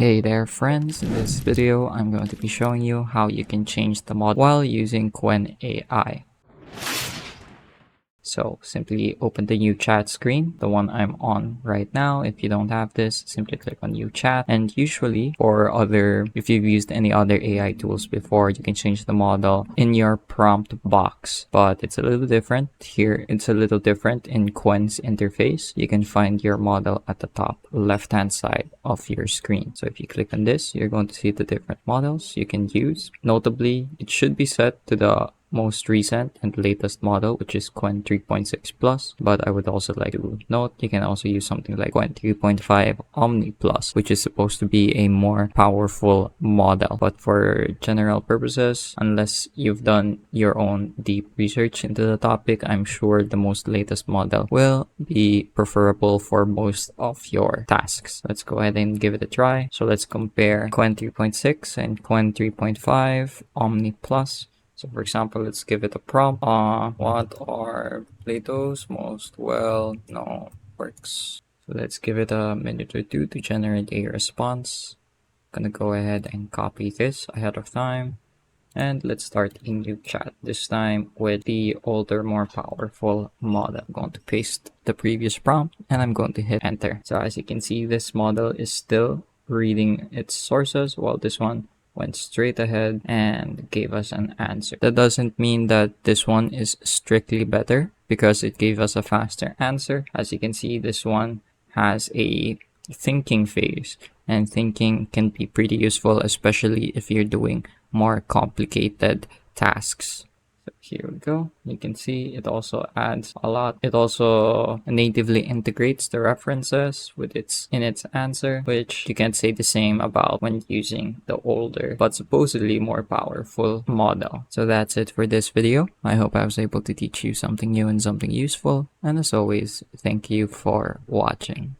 Hey there friends, in this video I'm going to be showing you how you can change the model while using Qwen AI. So simply open the new chat screen, the one I'm on right now. If you don't have this, simply click on new chat. And usually if you've used any other AI tools before, you can change the model in your prompt box. But it's a little different here. It's a little different in Qwen's interface. You can find your model at the top left hand side of your screen. So if you click on this, you're going to see the different models you can use. Notably, it should be set to the most recent and latest model, which is Qwen 3.6 Plus, but I would also like to note you can also use something like Qwen 3.5 Omni Plus, which is supposed to be a more powerful model. But for general purposes, unless you've done your own deep research into the topic, I'm sure the most latest model will be preferable for most of your tasks. Let's go ahead and give it a try. So let's compare Qwen 3.6 and Qwen 3.5 Omni Plus. So for example, let's give it a prompt. What are Plato's most well-known works? So let's give it a minute or two to generate a response. I'm gonna go ahead and copy this ahead of time. And let's start a new chat, this time with the older, more powerful model. I'm going to paste the previous prompt and I'm going to hit enter. So as you can see, this model is still reading its sources, while this one went straight ahead and gave us an answer. That doesn't mean that this one is strictly better because it gave us a faster answer. As you can see, this one has a thinking phase, and thinking can be pretty useful, especially if you're doing more complicated tasks. So here we go. You can see it also adds a lot. It also natively integrates the references with its answer, which you can't say the same about when using the older but supposedly more powerful model. So that's it for this video. I hope I was able to teach you something new and something useful. And as always, thank you for watching.